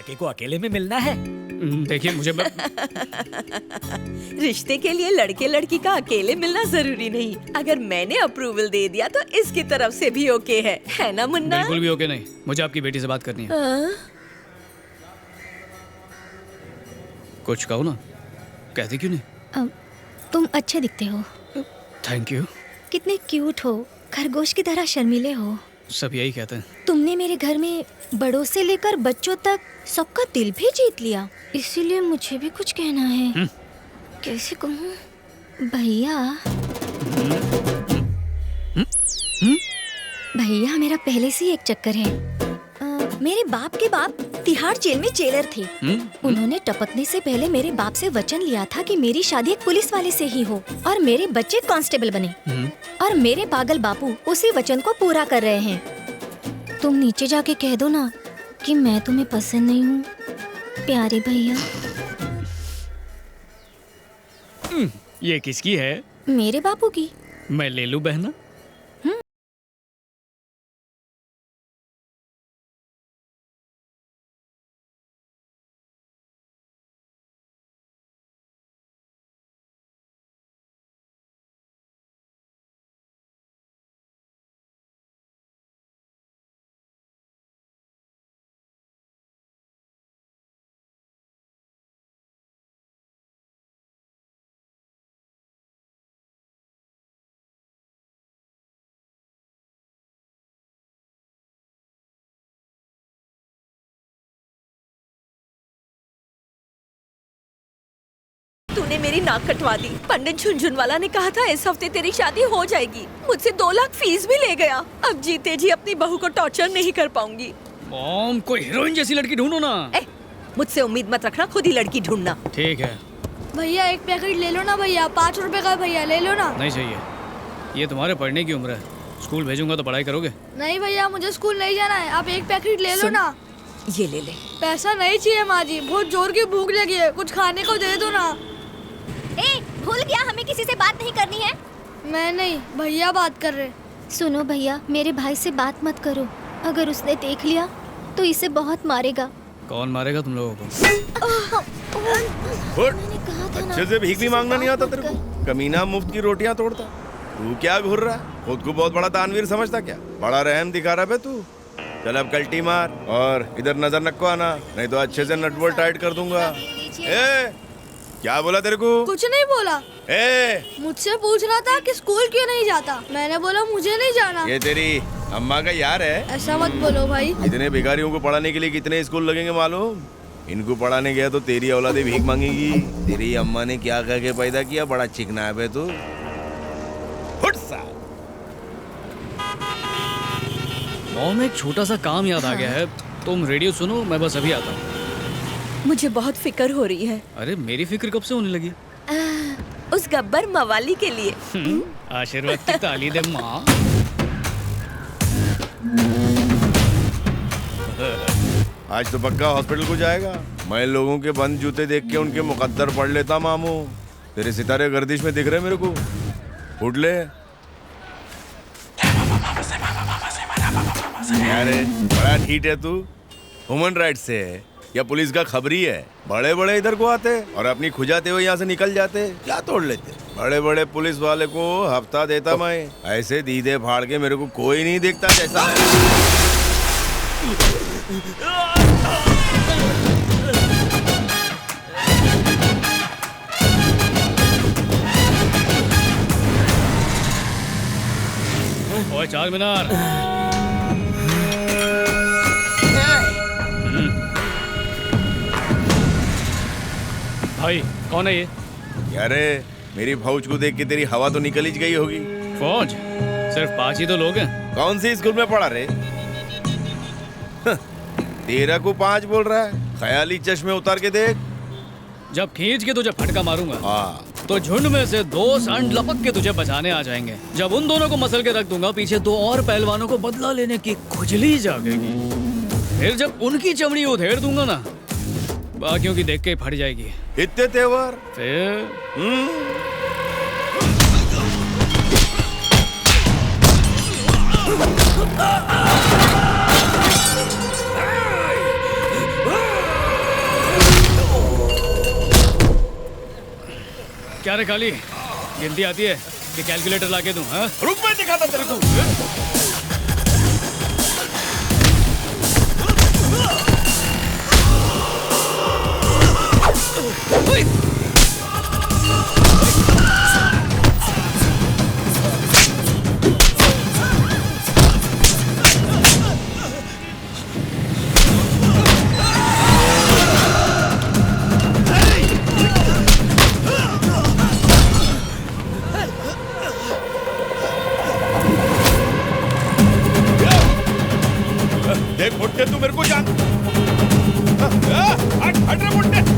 लड़के को अकेले में मिलना है। देखिए मुझे रिश्ते के लिए लड़के लड़की का अकेले मिलना जरूरी नहीं। अगर मैंने अप्रूवल दे दिया तो इसकी तरफ से भी ओके है ना मुन्ना? बिल्कुल भी ओके नहीं। मुझे आपकी बेटी से बात करनी है। कुछ कहो ना, कहते क्यों नहीं? तुम अच्छे दिखते हो। Thank you. कितने क्यूट हो, खरगोश की तरह शर्मीले हो। सब यही कहते हैं। तुमने मेरे घर में बड़ों से लेकर बच्चों तक सबका दिल भी जीत लिया, इसीलिए मुझे भी कुछ कहना है। कैसे कहूँ भैया? भैया मेरा पहले से ही एक चक्कर है। मेरे बाप के बाप तिहाड़ जेल में जेलर थे। उन्होंने टपकने से पहले मेरे बाप से वचन लिया था कि मेरी शादी एक पुलिस वाले से ही हो और मेरे बच्चे कांस्टेबल बने। और मेरे पागल बापू उसी वचन को पूरा कर रहे हैं। तुम नीचे जाके कह दो ना कि मैं तुम्हें पसंद नहीं हूँ, प्यारे भैया। ये किसकी है? मेरे बापू की। मैं ले लूं बहना? तूने मेरी नाक कटवा दी। पंडित झुनझुनवाला ने कहा था इस हफ्ते तेरी शादी हो जाएगी। मुझसे 2 लाख फीस भी ले गया। अब जीते जी अपनी बहू को टॉर्चर नहीं कर पाऊंगी। मॉम, कोई हीरोइन जैसी लड़की ढूंढो ना। मुझसे उम्मीद मत रखना, खुद ही लड़की ढूंढना। ठीक है भैया, एक पैकेट ले लो ना भैया, 5 रुपए का भैया, ले लो ना। नहीं चाहिए, ये तुम्हारे पढ़ने की उम्र है। स्कूल भेजूंगा तो पढ़ाई करोगे? नहीं भैया, मुझे स्कूल नहीं जाना है। आप एक पैकेट ले लो ना। ये ले ले। पैसा नहीं चाहिए माँ जी, बहुत जोर की भूख लगी है, कुछ खाने को दे दो ना। भूल गया, हमें किसी से बात नहीं करनी है। मैं नहीं, भैया बात कर रहे। सुनो भैया, मेरे भाई से बात मत करो। अगर उसने देख लिया तो इसे बहुत मारेगा। कौन मारेगा तुम लोगों को? अच्छे से भीख भी मांगना नहीं आता तेरे को? कमीना मुफ्त की रोटियां तोड़ता। तू क्या घूर रहा है? खुद को बहुत बड़ा दानवीर समझता क्या? बड़ा रहम दिखा रहा है तू। चल अब कल्टी मार और इधर नजर नक्को आना, नहीं तो अच्छे से नट बोल्ट टाइट कर दूंगा। क्या बोला तेरे को? कुछ नहीं बोला। मुझसे पूछ रहा था कि स्कूल क्यों नहीं जाता। मैंने बोला मुझे नहीं जाना। ये तेरी अम्मा का यार है? ऐसा मत बोलो भाई। इतने भिखारियों को पढ़ाने के लिए कितने स्कूल लगेंगे मालूम? इनको पढ़ाने गया तो तेरी औलादे भीख मांगेगी। तेरी अम्मा ने क्या कह के पैदा किया? बड़ा चिकना है बे तू। मॉम, एक छोटा सा काम याद आ गया है। तुम रेडियो सुनो, मैं बस अभी आता हूँ। मुझे बहुत फिक्र हो रही है। अरे मेरी फिक्र कब से होने लगी? उस गब्बर मवाली के लिए। आशीर्वाद की ताली दे माँ। आज तो पक्का हॉस्पिटल को जाएगा। मैं लोगों के बंद जूते देख के उनके मुकद्दर पढ़ लेता मामू। तेरे सितारे गर्दिश में दिख रहे मेरे को। उठ ले। अरे बड़ा ठीक है तू। ह्यूमन राइट्स से है या पुलिस का खबरी है? बड़े बड़े इधर को आते और अपनी खुजाते हुए यहाँ से निकल जाते, क्या तोड़ लेते। बड़े बड़े पुलिस वाले को हफ्ता देता मैं, ऐसे दीदे फाड़ के मेरे को कोई नहीं देखता जैसा। ओए चार मीनार। भाई कौन है ये? अरे मेरी फौज को देख के तेरी हवा तो निकल ही गई होगी। फौज? सिर्फ 5 ही तो लोग हैं। कौन सी स्कूल में पढ़ा रे? 13 को 5 बोल रहा है। ख्याली चश्मे उतार के देख। जब खींच के तुझे फटका मारूंगा हाँ तो झुंड में से 2 सांड लपक के तुझे बचाने आ जाएंगे। जब उन दोनों को मसल के रख दूंगा, पीछे 2 और पहलवानों को बदला लेने की खुजली जागेगी। फिर जब उनकी चमड़ी उधेड़ दूंगा ना, बाकियों की देख के फट जाएगी। इतने तेवर फिर क्या रे काली, गिनती आती है कि कैलकुलेटर लाके दूं? हाँ? रुक, मैं दिखाता तेरे को। देख मुट्टे, तू मेरे को जान। हट हट रे मुट्टे।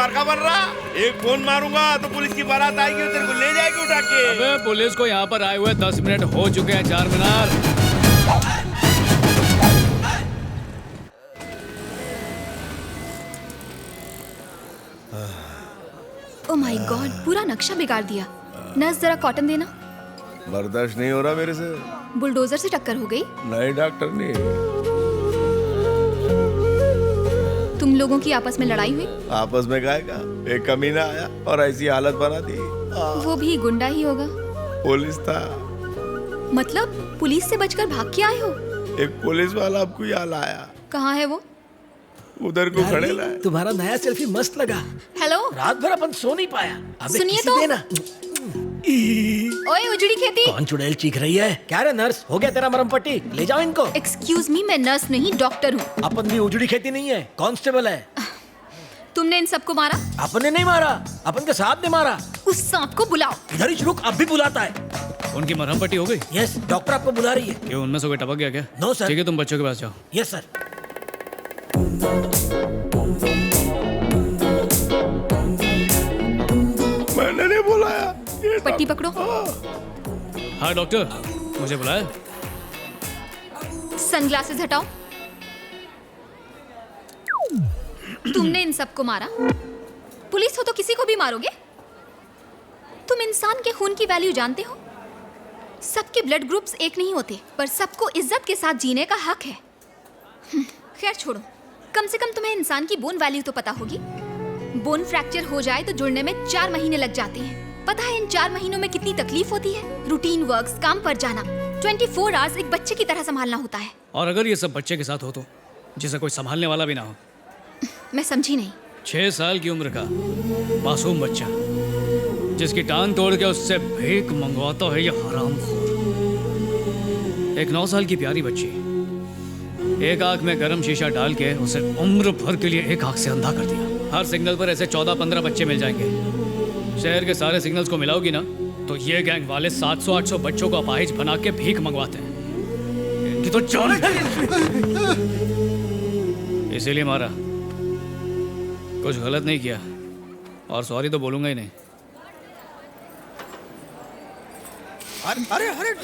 का बन रहा। एक फोन मारूंगा तो पुलिस की बारात आएगी, तेरे को ले जाएगी उठा के। अबे पुलिस को यहाँ पर आए हुए 10 मिनट हो चुके हैं, चार मीनार। ओह माय गॉड, पूरा नक्शा बिगाड़ दिया। नर्स जरा कॉटन देना। बर्दाश्त नहीं हो रहा मेरे से। बुलडोजर से टक्कर हो गई। नहीं डॉक्टर नहीं। तुम लोगों की आपस में लड़ाई हुई? आपस में गायका एक कमीना आया और ऐसी हालत बना दी। वो भी गुंडा ही होगा। पुलिस था। मतलब पुलिस से बचकर भाग के आए हो? एक पुलिस वाला आपको यहाँ लाया। कहाँ है वो? उधर को खड़े लाए। तुम्हारा नया सेल्फी मस्त लगा। हेलो, रात भर अपन सो नहीं पाया। अबे सुनिए किसी तो। देना। ओए उजड़ी खेती। कौन चुड़ैल चीख रही है? क्या रे नर्स, हो गया तेरा मरम पट्टी? ले जाओ इनको। एक्सक्यूज मी, मैं नर्स नहीं डॉक्टर हूँ। अपन भी उजड़ी खेती नहीं है, कांस्टेबल है। तुमने इन सबको मारा? अपन ने नहीं मारा, अपन के साथ ने मारा। उस सांप को बुलाओ। इधर ही रुक, अब भी बुलाता है। उनकी मरहम पट्टी हो गई? यस, डॉक्टर आपको बुला रही है। क्यों, उनमें से कोई टपक गया क्या? No sir. ठीक है, तुम बच्चों के पास जाओ। Yes sir. मैंने नहीं बुलाया। पट्टी पकड़ो। हाँ डॉक्टर, मुझे बुलाया? सनग्लासेस हटाओ। तुमने इन सबको मारा? पुलिस हो तो किसी को भी मारोगे? तुम इंसान के खून की वैल्यू जानते हो? सबके ब्लड ग्रुप्स एक नहीं होते, पर सबको इज्जत के साथ जीने का हक है। खैर छोड़ो, कम से कम तुम्हें इंसान की बोन वैल्यू तो पता होगी। बोन फ्रैक्चर हो जाए तो जुड़ने में 4 महीने लग जाते हैं। पता है इन 4 महीनों में कितनी तकलीफ होती है? रूटीन वर्क्स, काम पर जाना, 24 आवर्स एक बच्चे की तरह संभालना होता है। और अगर ये सब बच्चे के साथ हो तो, जिसे कोई संभालने वाला भी ना हो? मैं समझी नहीं। 6 साल की उम्र का मासूम बच्चा, जिसकी टांग तोड़ के उससे भीख मंगवाता है ये हरामखोर। एक 9 साल की प्यारी बच्ची, एक आंख में गर्म शीशा डाल के उसे उम्र भर के लिए एक आंख से अंधा कर दिया। हर सिग्नल पर ऐसे 14-15 बच्चे मिल जाएंगे। शहर के सारे सिग्नल्स को मिलाओगी ना तो ये गैंग वाले 700-800 बच्चों को अपाहिज बना के भीख मंगवाते हैं। इनकी तो जान। इसीलिए मारा, कुछ गलत नहीं किया, और सॉरी तो बोलूंगा ही नहीं।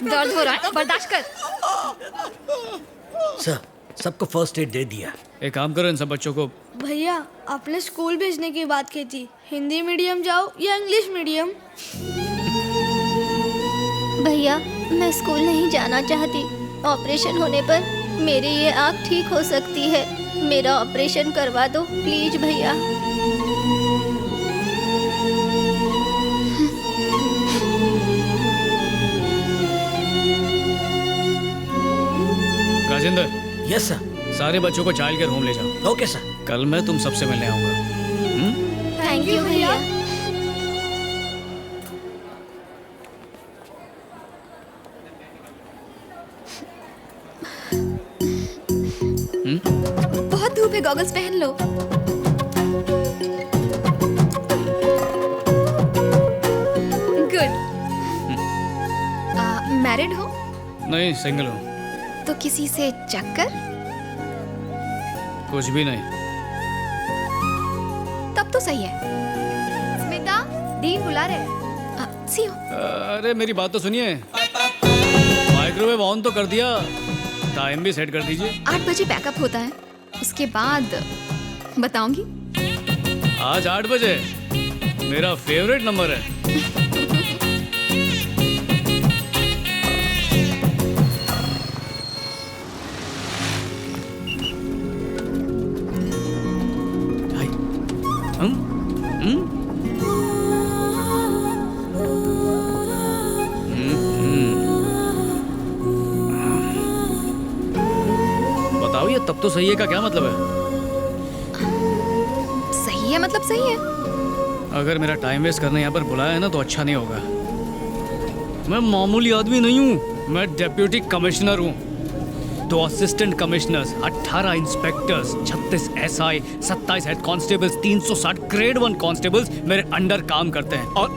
दर्द हो रहा है, बर्दाश्त कर। सर, सबको फर्स्ट एड दे दिया। एक काम करो, इन सब बच्चों को। भैया आपने स्कूल भेजने की बात की थी, हिंदी मीडियम जाओ या इंग्लिश मीडियम? भैया मैं स्कूल नहीं जाना चाहती। ऑपरेशन होने पर मेरी ये आँख ठीक हो सकती है। मेरा ऑपरेशन करवा दो प्लीज भैया। Rajendra, yes sir. सारे बच्चों को चाइल्ड केयर होम ले जाओ। Okay sir. कल मैं तुम सबसे मिलने आऊंगा। थैंक यू भैया। बहुत धूप है, गॉगल्स पहन लो। गुड। मैरिड हो नहीं, सिंगल हूँ। तो किसी से चक्कर? कुछ भी नहीं। तब तो सही है। स्मिता, डी बुला रहे। सी यू। अरे मेरी बात तो सुनिए। माइक्रोवेव ऑन तो कर दिया, टाइम भी सेट कर दीजिए। 8 बजे पैकअप होता है, उसके बाद बताऊंगी। आज 8 बजे मेरा फेवरेट नंबर है। हाय। बताओ ये तब तो सही है का क्या मतलब है? सही है मतलब सही है। अगर मेरा टाइम वेस्ट करने यहाँ पर बुलाया है ना तो अच्छा नहीं होगा। मैं मामूली आदमी नहीं हूँ, मैं डेप्यूटी कमिश्नर हूँ। 2 assistant commissioners, 18 inspectors, 36 SI, 27 head constables, 360 grade 1 constables मेरे अंडर काम करते हैं। और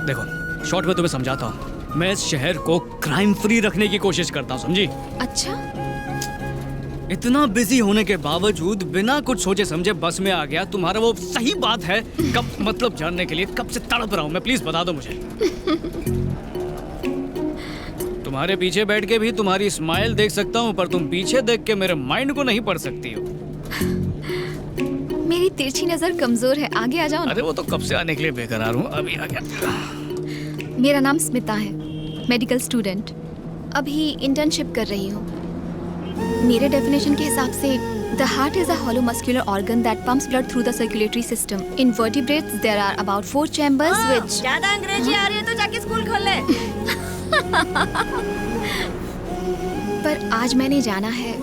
देखो, शॉर्ट में तुम्हें समझाता हूँ। मैं इस शहर को क्राइम फ्री रखने की कोशिश करता हूँ, समझी? अच्छा, इतना बिजी होने के बावजूद बिना कुछ सोचे समझे बस में आ गया। तुम्हारा वो सही बात है कब मतलब जानने के लिए कब से तड़प रहा हूँ मैं, प्लीज बता दो मुझे। तुम्हारे पीछे बैठ के भी तुम्हारी स्माइल देख सकता हूँ, पर तुम पीछे देख के मेरे माइंड को नहीं पढ़ सकती हो। मेरी तिरछी नजर कमजोर है, आगे आ जाओ ना। अरे वो तो कब से आने के लिए बेकरार हूँ, अभी आ गया। मेरा नाम स्मिता है, मेडिकल स्टूडेंट। अभी इंटर्नशिप कर रही हूँ। मेरे डेफिनेशन के हिसाब से the heart is a hollow muscular organ that pumps blood through the circulatory system. In vertebrates there are about 4 chambers which ज्यादा अंग्रेजी आ रही है तो जाके स्कूल खोल ले। पर आज मैंने जाना है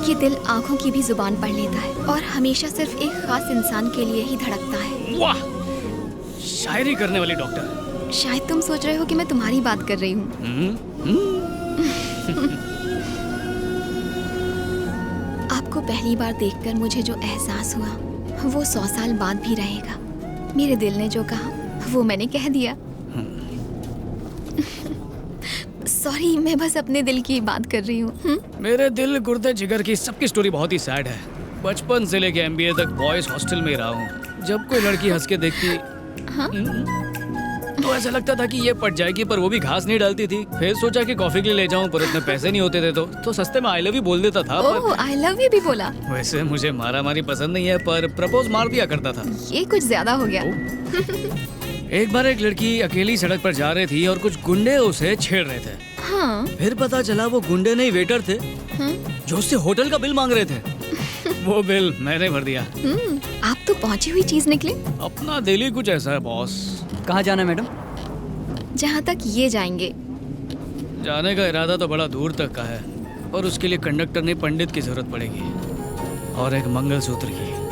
कि दिल आंखों की भी जुबान पढ़ लेता है और हमेशा सिर्फ एक खास इंसान के लिए ही धड़कता है। वाह, शायरी करने वाली डॉक्टर। शायद तुम सोच रहे हो कि मैं तुम्हारी बात कर रही हूँ। आपको पहली बार देखकर मुझे जो एहसास हुआ वो 100 साल बाद भी रहेगा। मेरे दिल ने जो कहा वो मैंने कह दिया। सॉरी, मैं बस अपने दिल की बात कर रही हूँ। मेरे दिल गुर्दे जिगर की सबकी स्टोरी बहुत ही सैड है। बचपन से लेके MBA तक बॉयज हॉस्टल में रहा हूँ। जब कोई लड़की हंस के देखती तो ऐसा लगता था कि ये पट जाएगी, पर वो भी घास नहीं डालती थी। फिर सोचा कि कॉफी के लिए ले जाऊं, पर उतने पैसे नहीं होते थे तो सस्ते में आई लव यू बोल देता था। ओह, आई लव यू भी बोला? वैसे मुझे मारा मारी पसंद नहीं है, पर प्रपोज मार दिया करता था। ये कुछ ज्यादा हो गया। एक बार एक लड़की अकेली सड़क पर जा रही थी और कुछ गुंडे उसे छेड़ रहे थे। हाँ। फिर पता चला वो गुंडे नहीं वेटर थे जो उससे होटल का बिल मांग रहे थे। वो बिल मैंने भर दिया। आप तो पहुंची हुई चीज निकले। अपना दिल ही कुछ ऐसा है बॉस। कहाँ जाना है मैडम? जहाँ तक ये जाएंगे। जाने का इरादा तो बड़ा दूर तक का है, और उसके लिए कंडक्टर नहीं पंडित की जरूरत पड़ेगी, और एक मंगलसूत्र की।